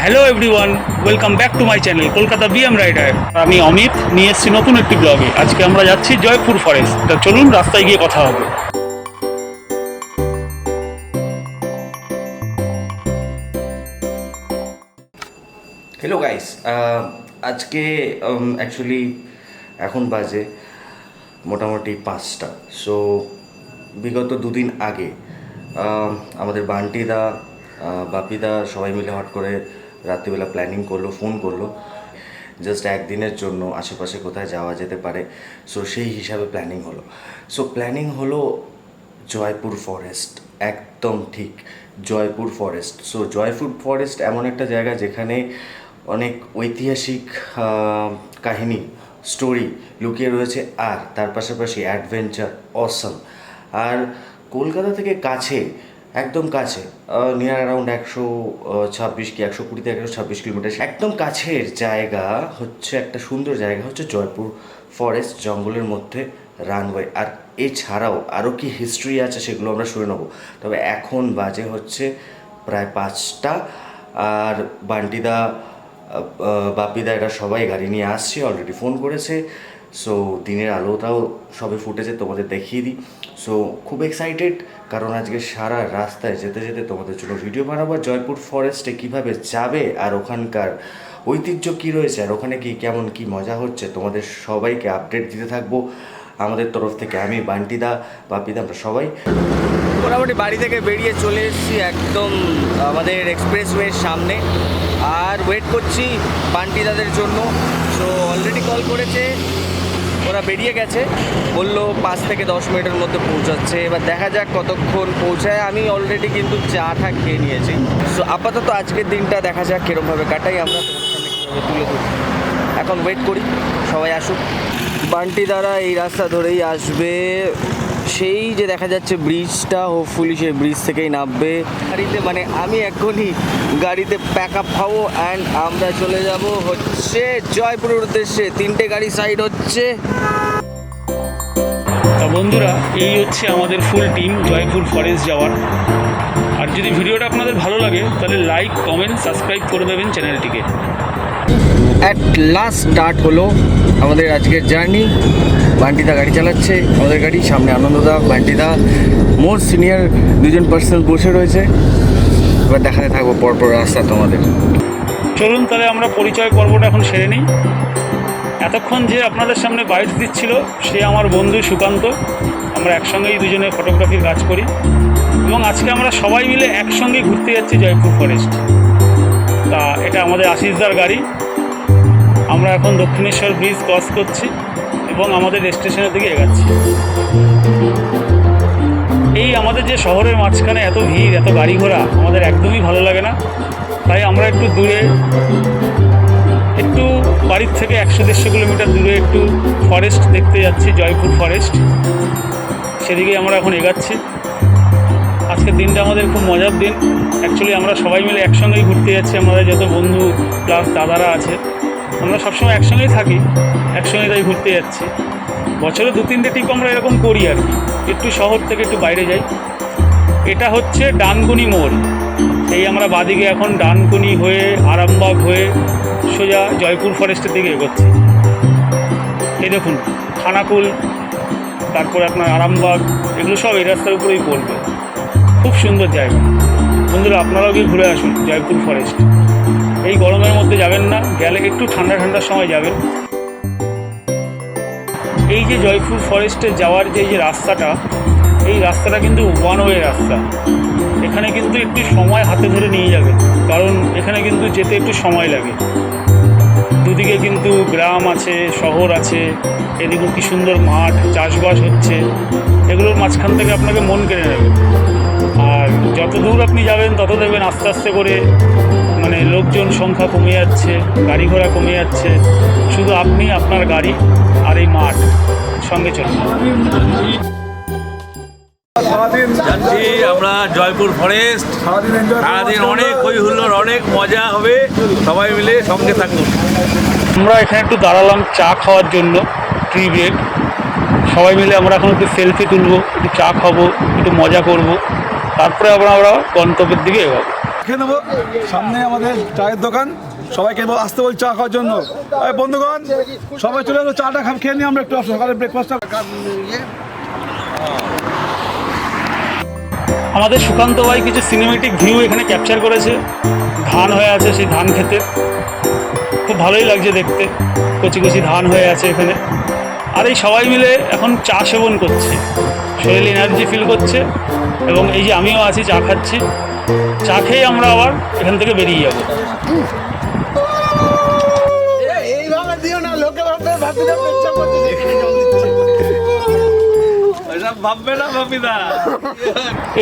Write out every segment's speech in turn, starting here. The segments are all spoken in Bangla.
Hello everyone, welcome back to my channel Kolkata BM rider. আমি অমিত নিয়ে এসেছি নতুন একটি ব্লগে। আজকে আমরা যাচ্ছি জয়পুর ফরেস্ট। তা চলুন রাস্তায় গিয়ে কথা হবে। হ্যালো গাইস, আজকে অ্যাকচুয়ালি এখন বাজে মোটামুটি 5টা। সো বিগত দুদিন আগে আমাদের বান্টিদা বাপিদা সবাই মিলে হট করে রাত্রিবেলা প্ল্যানিং করলো, ফোন করলো জাস্ট একদিনের জন্য আশেপাশে কোথায় যাওয়া যেতে পারে। সো সেই হিসাবে প্ল্যানিং হলো জয়পুর ফরেস্ট। একদম ঠিক, Jaipur forest. So Jaipur forest এমন একটা জায়গা যেখানে অনেক ঐতিহাসিক কাহিনী, স্টোরি লুকিয়ে রয়েছে, আর তার পাশাপাশি অ্যাডভেঞ্চার অসম। আর কলকাতা থেকে কাছে, একদম কাছে, নিয়ার অ্যারাউন্ড 126 কি 120 থেকে 126 কিলোমিটার। একদম কাছের জায়গা হচ্ছে, একটা সুন্দর জায়গা হচ্ছে জয়পুর ফরেস্ট, জঙ্গলের মধ্যে রানওয়ে। আর এছাড়াও আরও কি হিস্ট্রি আছে সেগুলো আমরা শুনে নেবো। তবে এখন বাজে হচ্ছে প্রায় 5টা, আর বান্টিদা বাপিদা এরা সবাই গাড়ি নিয়ে আসছে, অলরেডি ফোন করেছে। সো দিনের আলোটাও সবে ফুটেছে, তোমাদের দেখিয়ে দিই। সো খুব এক্সাইটেড, কারণ আজকে সারা রাস্তায় যেতে যেতে তোমাদের জন্য ভিডিও বানাবো জয়পুর ফরেস্টে কীভাবে যাবে, আর ওখানকার ঐতিহ্য কী রয়েছে, আর ওখানে কি কেমন কি মজা হচ্ছে, তোমাদের সবাইকে আপডেট দিতে থাকবো আমাদের তরফ থেকে। আমি বান্টিদা বাপিদা আমরা সবাই মোটামুটি বাড়ি থেকে বেরিয়ে চলে এসেছি একদম আমাদের এক্সপ্রেসওয়ের সামনে, আর ওয়েট করছি বান্টিদাদের জন্য। সো অলরেডি কল করেছে, ওরা বেরিয়ে গেছে, বললো 5 থেকে 10 মিনিটের মধ্যে পৌঁছাচ্ছে। এবার দেখা যাক কতক্ষণ পৌঁছায়। আমি অলরেডি কিন্তু চাটা খেয়ে নিয়েছি। সো আপাতত আজকের দিনটা দেখা যাক কীরকমভাবে কাটাই, আমরা তোমাদের সামনে কীভাবে তুলে ধরি। এখন ওয়েট করি সবাই আসুক। বান্টিদারা এই রাস্তা ধরেই আসবে, সেই যে দেখা যাচ্ছে ব্রিজটা, হোপফুলি সেই ব্রিজ থেকেই নামবে গাড়িতে। মানে আমি এখনই গাড়িতে প্যাক আপ খাবো অ্যান্ড আমরা চলে যাব হচ্ছে জয়পুরের উদ্দেশ্যে। 3টে গাড়ি সাইড হচ্ছে। তা বন্ধুরা, এই হচ্ছে আমাদের ফুল টিম জয়পুর ফরেস্ট যাওয়ার। আর যদি ভিডিওটা আপনাদের ভালো লাগে তাহলে লাইক, কমেন্ট, সাবস্ক্রাইব করে দেবেন চ্যানেলটিকে। অ্যাট লাস্ট স্টার্ট হলো আমাদের আজকের জার্নি। বান্টিদা গাড়ি চালাচ্ছে, আমাদের গাড়ি সামনে আনন্দদা, বান্টিদা, মোস্ট সিনিয়র দুজন পার্সন বসে রয়েছে। এবার দেখাতে থাকবো পরপর রাস্তা তোমাদের। চলুন তাহলে আমরা পরিচয় পর্বটা এখন সেরে নিই। এতক্ষণ যে আপনাদের সামনে বাইট দিচ্ছিল সে আমার বন্ধু সুকান্ত। আমরা একসঙ্গেই দুজনে ফটোগ্রাফির কাজ করি, এবং আজকে আমরা সবাই মিলে একসঙ্গে ঘুরতে যাচ্ছি জয়পুর ফরেস্ট। তা এটা আমাদের আশিসদার গাড়ি। আমরা এখন দক্ষিণেশ্বর ব্রিজ ক্রস করছি এবং আমাদের স্টেশনের দিকে এগাচ্ছি। এই আমাদের যে শহরের মাঝখানে এত ভিড়, এত গাড়ি ঘোড়া আমাদের একদমই ভালো লাগে না। তাই আমরা একটু দূরে, একটু বাড়ির থেকে 100-150 কিলোমিটার দূরে একটু ফরেস্ট দেখতে যাচ্ছি, জয়পুর ফরেস্ট। সেদিকেই আমরা এখন এগাচ্ছি। আজকের দিনটা আমাদের খুব মজার দিন। অ্যাকচুয়ালি আমরা সবাই মিলে একসঙ্গেই ঘুরতে যাচ্ছি। আমাদের যত বন্ধু প্লাস দাদারা আছে, আমরা সবসময় একসঙ্গেই থাকি, একসঙ্গে তাই ঘুরতে যাচ্ছি। বছরে 2-3টে ট্রিপ আমরা এরকম করি আর কি, একটু শহর থেকে একটু বাইরে যাই। এটা হচ্ছে ডানকুনি মোড়। এই আমরা বাদিকে এখন ডানকুনি হয়ে আরামবাগ হয়ে সোজা জয়পুর ফরেস্টের দিকে এগোচ্ছি। এই দেখুন খানাকুল, তারপরে আপনার আরামবাগ, এগুলো সব এই রাস্তার উপরেই পড়বে। খুব সুন্দর জায়গা। বন্ধুরা আপনারাও গিয়ে ঘুরে আসুন জয়পুর ফরেস্ট। এই গরমের মধ্যে যাবেন না, গেলে একটু ঠান্ডা ঠান্ডার সময় যাবেন। এই যে জয়পুর ফরেস্টে যাওয়ার যে রাস্তাটা, এই রাস্তাটা কিন্তু ওয়ান ওয়ে রাস্তা। এখানে কিন্তু একটু সময় হাতে ধরে নিয়ে যাবে, কারণ এখানে কিন্তু যেতে একটু সময় লাগে। দুদিকে কিন্তু গ্রাম আছে, শহর আছে, এদিকে কি সুন্দর মাঠ, চাষবাস হচ্ছে। এগুলোর মাঝখান থেকে আপনাকে মন কেড়ে নেবে। আর যত দূর আপনি যাবেন তত দেখবেন আস্তে আস্তে করে মানে লোকজন সংখ্যা কমে যাচ্ছে, গাড়ি ঘোড়া কমে যাচ্ছে। শুধু আপনি, আপনার গাড়ি আর এই মাঠ সঙ্গে চলুন। যাচ্ছি আমরা জয়পুর ফরেস্ট। সারাদিন অনেক হই হুল্লোড়, অনেক মজা হবে, সবাই মিলে সঙ্গে থাকুন। আমরা এখানে একটু দাঁড়ালাম চা খাওয়ার জন্য, ট্রি ব্রেক। সবাই মিলে আমরা এখন একটু সেলফি তুলবো, একটু চা খাবো, একটু মজা করব, তারপরে আমরা গন্তব্যের দিকে এগোবো। খেয়ে নেবো। সামনে আমাদের চায়ের দোকান, সবাইকে আসতে বল চা খাওয়ার জন্য। এই বন্ধুগণ সবাই চলে এলো, চাটা খেয়ে নিই আমরা একটু, সকালে ব্রেকফাস্টটা। আমাদের সুকান্ত ভাই কিছু সিনেমেটিক ভিউ এখানে ক্যাপচার করেছে। ধান হয়ে আছে, সেই ধান খেতে খুব ভালোই লাগছে দেখতে, কচি কচি ধান হয়ে আছে এখানে। আর এই সবাই মিলে এখন চা সেবন করছে, শরীর এনার্জি ফিল করছে। এবং এই যে আমিও আছি, চা খাচ্ছি। চা খেয়ে আমরা আবার এখান থেকে বেরিয়ে যাবো।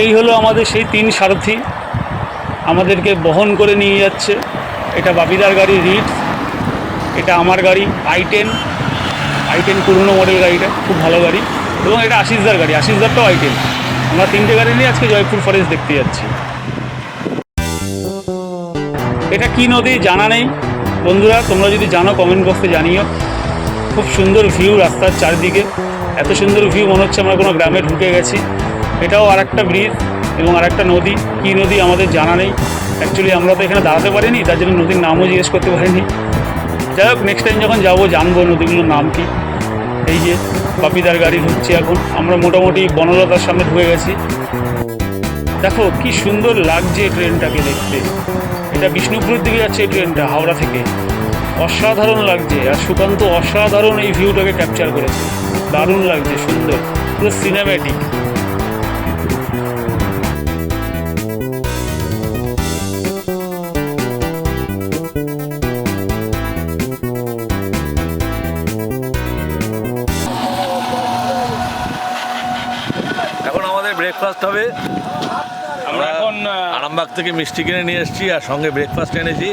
এই হলো আমাদের সেই 3 সারথি, আমাদেরকে বহন করে নিয়ে যাচ্ছে। এটা বাপিদার গাড়ি রিডস, এটা আমার গাড়ি i10 পুরনো মডেল গাড়িটা, খুব ভালো গাড়ি। এবং এটা আশিসদার গাড়ি, আশিসদারটাও i10। আমরা 3টে গাড়ি নিয়ে আজকে জয়পুর ফরেস্ট দেখতে যাচ্ছি। এটা কি নদী জানা নেই বন্ধুরা, তোমরা যদি জানো কমেন্ট বক্সে জানিও। খুব সুন্দর ভিউ রাস্তার চারদিকে, এত সুন্দর ভিউ মনে হচ্ছে আমরা কোনো গ্রামে ঢুকে গেছি। এটাও আরেকটা ব্রিজ এবং আরেকটা নদী, কী নদী আমাদের জানা নেই। অ্যাকচুয়ালি আমরা তো এখানে দাঁড়াতে পারিনি, তার জন্য নদীর নামও জিজ্ঞেস করতে পারিনি। যাই হোক, নেক্সট টাইম যখন যাবো জানবো নদীগুলোর নাম কি। এই যে বাপিদার গাড়ি ঢুকছি এখন, আমরা মোটামুটি বনলতার সামনে ঢুকে গেছি। দেখো কি সুন্দর লাগছে ট্রেনটাকে দেখতে। এটা বিষ্ণুপুরের দিকে যাচ্ছে এই ট্রেনটা, হাওড়া থেকে। অসাধারণ লাগছে, আর সুকান্ত অসাধারণ এই ভিউটাকে ক্যাপচার করেছে। দারুণ লাগছে, সুন্দর, পুরো সিনেম্যাটিক। এখন আমাদের ব্রেকফাস্ট হবে। আমরা এখন আরামবাগ থেকে মিষ্টি কিনে নিয়ে এসেছি, আর সঙ্গে ব্রেকফাস্ট এনেছি।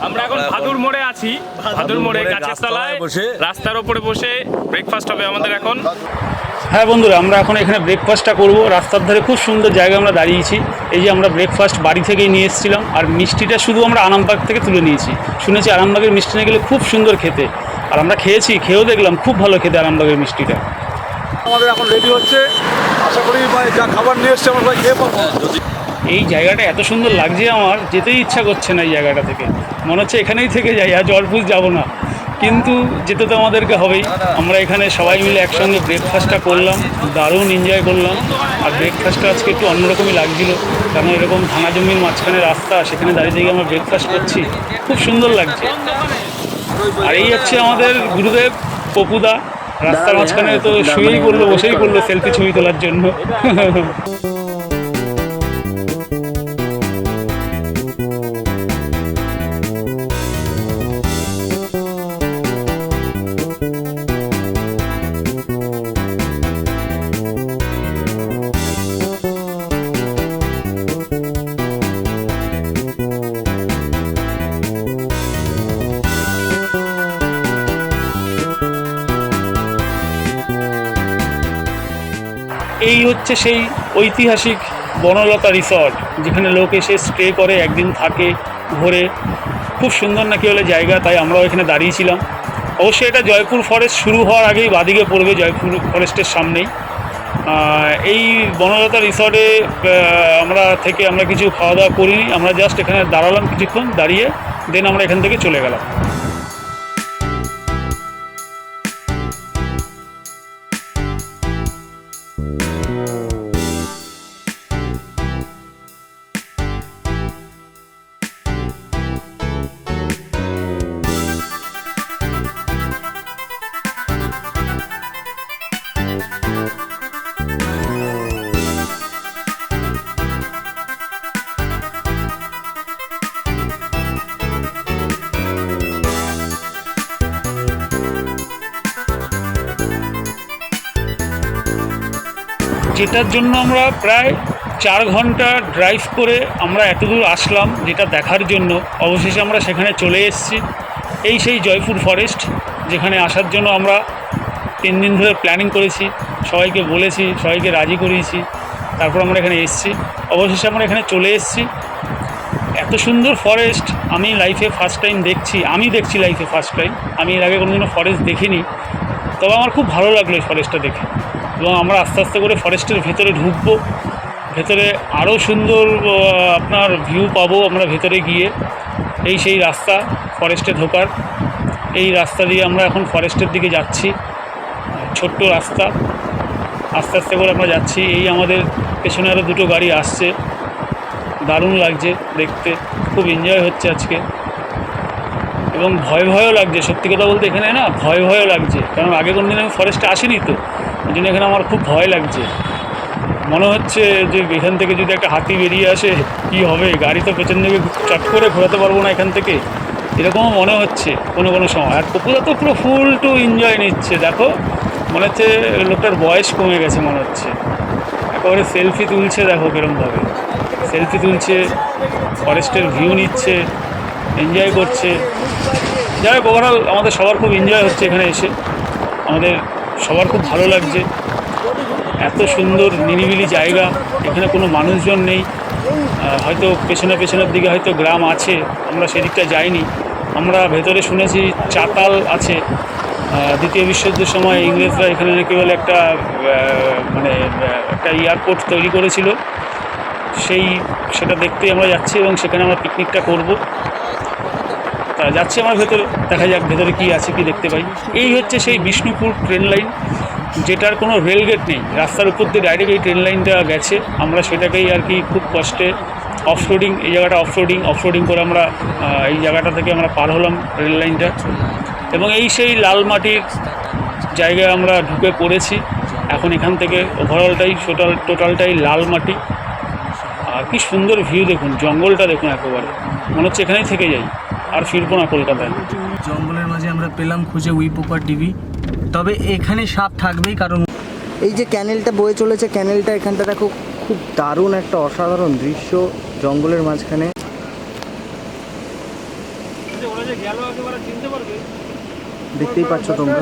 আমরা এখন ভাদুর মোড়ে আছি, ভাদুর মোড়ে গাছের তলায় বসে রাস্তার ওপরে বসে ব্রেকফাস্ট হবে আমাদের এখন। হ্যাঁ বন্ধুরা, আমরা এখন এখানে ব্রেকফাস্টটা করব। রাস্তার ধারে খুব সুন্দর জায়গায় আমরা দাঁড়িয়েছি। এই যে আমরা ব্রেকফাস্ট বাড়ি থেকেই নিয়ে এসেছিলাম, আর মিষ্টিটা শুধু আমরা আরামবাগ থেকে তুলে নিয়েছি। শুনেছি আরামবাগের মিষ্টি নিয়ে গেলে খুব সুন্দর খেতে, আর আমরা খেয়েছি, খেয়েও দেখলাম খুব ভালো খেতে আরামবাগের মিষ্টিটা। আমাদের এখন রেডি হচ্ছে, আশা করি ভাই যা খাবার নিয়ে এসছে আমরা ভাই খেয়ে পাবো। এই জায়গাটা এত সুন্দর লাগছে, আমার যেতেই ইচ্ছা করছে না এই জায়গাটা থেকে। মনে হচ্ছে এখানেই থেকে যাই, আর জলপুর যাবো না, কিন্তু যেতে তো আমাদেরকে হবেই। আমরা এখানে সবাই মিলে একসঙ্গে ব্রেকফাস্টটা করলাম, দারুণ এনজয় করলাম। আর ব্রেকফাস্টটা আজকে একটু অন্যরকমই লাগছিল, কারণ এরকম ভাঙা জমির মাঝখানে রাস্তা, সেখানে দাঁড়িয়ে থেকে আমরা ব্রেকফাস্ট করছি, খুব সুন্দর লাগছে। আর এই হচ্ছে আমাদের গুরুদেব পপুদা, রাস্তার মাঝখানে তো শুয়েই পড়লো, বসেই পড়লো সেলফি ছবি তোলার জন্য। এই হচ্ছে সেই ঐতিহাসিক বনলতা রিসর্ট, যেখানে লোক এসে স্টে করে, একদিন থাকে, ঘোরে। খুব সুন্দর নাকি হলে জায়গা, তাই আমরাও এখানে দাঁড়িয়েছিলাম। অবশ্যই এটা জয়পুর ফরেস্ট শুরু হওয়ার আগেই বাদিকে পড়বে, জয়পুর ফরেস্টের সামনেই। এই বনলতা রিসর্টে আমরা কিছু খাওয়া দাওয়া করিনি, আমরা জাস্ট এখানে দাঁড়ালাম কিছুক্ষণ, দাঁড়িয়ে দেন আমরা এখান থেকে চলে গেলাম। যেটার জন্য আমরা প্রায় 4 ঘন্টা ড্রাইভ করে আমরা এতদূর আসলাম, যেটা দেখার জন্য। অবশেষে আমরা সেখানে চলে এসেছি। এই সেই জয়পুর ফরেস্ট, যেখানে আসার জন্য আমরা 3 দিন ধরে প্ল্যানিং করেছি, সবাইকে বলেছি, সবাইকে রাজি করিয়েছি, তারপর আমরা এখানে এসেছি। অবশেষে আমরা এখানে চলে এসেছি। এত সুন্দর ফরেস্ট আমি লাইফে ফার্স্ট টাইম দেখছি, লাইফে ফার্স্ট টাইম। আমি এর আগে কোনোদিনও ফরেস্ট দেখিনি, তবে আমার খুব ভালো লাগলো এই ফরেস্টটা দেখে। এবং আমরা আস্তে আস্তে করে ফরেস্টের ভেতরে ঢুকবো, ভেতরে আরও সুন্দর আপনার ভিউ পাবো আমরা ভেতরে গিয়ে। এই সেই রাস্তা ফরেস্টে ঢোকার, এই রাস্তা দিয়ে আমরা এখন ফরেস্টের দিকে যাচ্ছি। ছোট্ট রাস্তা, আস্তে আস্তে করে আমরা যাচ্ছি। এই আমাদের পেছনে আরও দুটো গাড়ি আসছে, দারুণ লাগছে দেখতে, খুব এনজয় হচ্ছে আজকে। এবং ভয়ও লাগছে, সত্যি কথা বলতে এখানে না ভয়ও লাগছে, কারণ আগে কোনো দিন আমি ফরেস্টে আসিনি তো, ওই জন্য এখানে আমার খুব ভয় লাগছে। মনে হচ্ছে যে এখান থেকে যদি একটা হাতি বেরিয়ে আসে কী হবে, গাড়ি তো পেছন দিকে চট করে ঘোরাতে পারবো না এখান থেকে, এরকমও মনে হচ্ছে কোনো সময়। আর পপুদা তো পুরো ফুল টু এনজয় নিচ্ছে, দেখো মনে হচ্ছে লোকটার বয়স কমে গেছে মনে হচ্ছে। একেবারে সেলফি তুলছে, দেখো কীরকমভাবে সেলফি তুলছে, ফরেস্টের ভিউ নিচ্ছে, এনজয় করছে। যাই হোক, ওভারঅল আমাদের সবার খুব এনজয় হচ্ছে এখানে এসে, আমাদের সবার খুব ভালো লাগছে। এত সুন্দর নিরিবিলি জায়গা, এখানে কোনো মানুষজন নেই। হয়তো পেছনের দিকে হয়তো গ্রাম আছে, আমরা সেদিকটা যাইনি। আমরা ভেতরে শুনেছি চাতাল আছে, দ্বিতীয় বিশ্বযুদ্ধের সময় ইংরেজরা এখানে নাকি বলে একটা একটা এয়ারপোর্ট তৈরি করেছিল, সেটা দেখতেই আমরা যাচ্ছি এবং সেখানে আমরা পিকনিকটা করব। তা যাচ্ছি আমার ভেতরে, দেখা যাক ভেতরে কী আছে, কি দেখতে পাই। এই হচ্ছে সেই বিষ্ণুপুর ট্রেন লাইন, যেটার কোনো রেলগেট নেই, রাস্তার উপর দিয়ে ডাইরেক্ট এই ট্রেন লাইনটা গেছে। আমরা সেটাকেই আর কি খুব কষ্টে অফরোডিং, এই জায়গাটা অফরোডিং করে আমরা এই জায়গাটা থেকে আমরা পার হলাম রেল লাইনটা। এবং এই সেই লাল মাটির জায়গায় আমরা ঢুকে পড়েছি এখন। এখান থেকে ওভারঅলটাই টোটালটাই লাল মাটি। আর কি সুন্দর ভিউ দেখুন, জঙ্গলটা দেখুন, একেবারে মনে হচ্ছে এখানেই থেকে যাই, আর ফিরবো না কলকাতায়। জঙ্গলের মাঝে আমরা পেলাম খুঁজে উইপোকার ডিবি, তবে এখানে সাপ থাকবেই, কারণ এই যে ক্যানেলটা বয়ে চলেছে, ক্যানেলটা এখানটা দেখো, খুব দারুণ একটা অসাধারণ দৃশ্য জঙ্গলের মাঝখানে। দেখতেই পাচ্ছ তোমরা,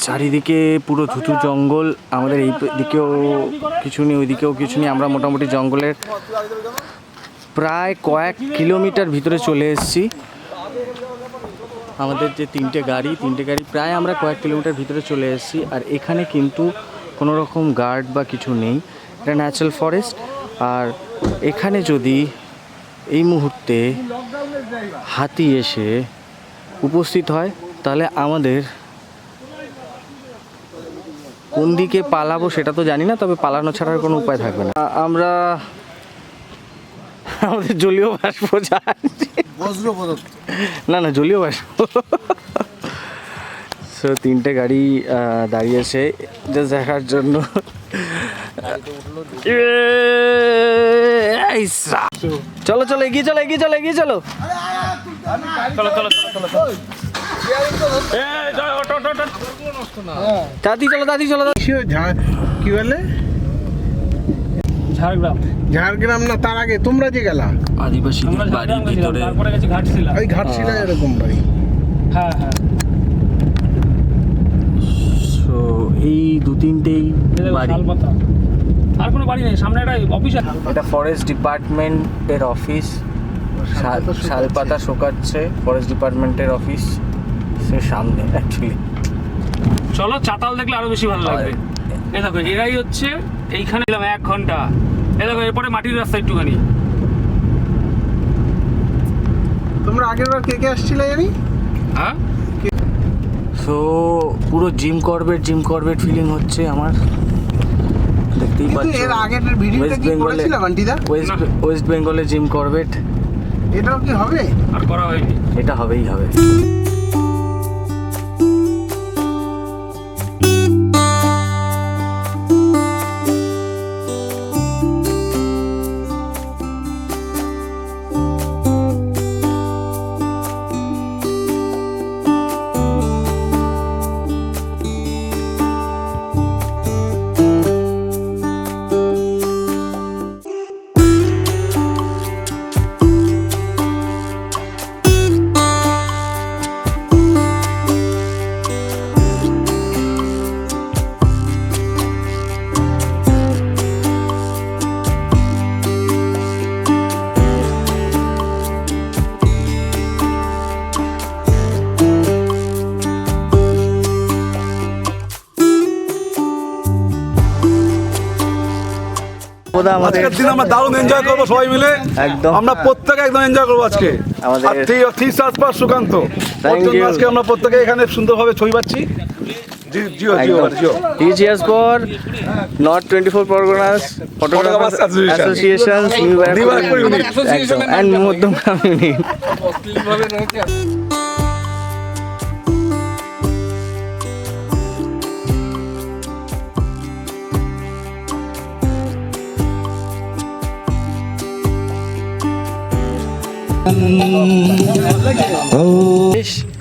চারিদিকে পুরো ধুধু জঙ্গল। আমাদের এই দিকেও কিছু নেই, ওই দিকেও কিছু নেই। আমরা মোটামুটি জঙ্গলের প্রায় কয়েক কিলোমিটার ভিতরে চলে এসেছি। আমাদের যে তিনটে গাড়ি প্রায় আমরা কয়েক কিলোমিটার ভিতরে চলে এসেছি। আর এখানে কিন্তু কোনো রকম গার্ড বা কিছু নেই, এটা ন্যাচারাল ফরেস্ট। আর এখানে যদি এই মুহূর্তে হাতি এসে উপস্থিত হয়, তাহলে আমাদের কোন দিকে পালাবো সেটা তো জানি না, তবে পালানো ছাড়ার কোনো উপায় থাকবে না। আমরা আমাদের জলীয় বাষ্প না জলীয় বাষ্প। সো তিনটে গাড়ি দাঁড়িয়েছে জাস্ট দেখার জন্য। চলো এগিয়ে চলো। দাদি চলো। কি বলে ঝাড়গ্রাম না, তার আগে তোমরা যে গেলা আদিবাসী বাড়ির ভিতরে, তারপরে গেছি ঘাটশিলা। ওই ঘাটশিলা এরকম বাড়ি। হ্যাঁ তো এই দু তিনটেই বাড়ি, শালপাতা, আর কোনো বাড়ি নেই। সামনে একটা অফিস আছে, এটা ফরেস্ট ডিপার্টমেন্টের অফিস। শালপাতা শোকাচ্ছে, ফরেস্ট ডিপার্টমেন্টের অফিস সে সামনে অ্যাকচুয়ালি। চলো চাতাল দেখলে আরো বেশি ভালো লাগবে। এই দেখো, এরাই হচ্ছে এইখানে এলাম 1 ঘন্টা। এই দেখো, এরপরে মাটির রাস্তা একটুখানি। তোমরা আগের বার কে আসছিলে জানি? হ্যাঁ, সো পুরো জিম করবেট ফিলিং হচ্ছে আমার, দেখতেই পাচ্ছ। এর আগের ভিডিওটা কি করেছিলাম আন্টিদা? ওয়েস্ট বেঙ্গলে জিম করবেট। এটাও কি হবে? আর করা হয়নি, এটা হবে। সর্বদা আমাদের আজকের দিন আমরা দারুণ এনজয় করবো সবাই মিলে একদম। আমরা প্রত্যেকে একদম এনজয় করবো আজকে আমাদের- আর থ্রি স্টার্স পার সুকান্ত ওর জন্য you. আজকে আমরা প্রত্যেকে এখানে সুন্দরভাবে ছবি পাচ্ছি Jio Jio Jio TGS for north 24 Parganas photographers Photographers association new Barrackpore unit. একদম এন্ড মধ্যমগ্রাম ইউনিট।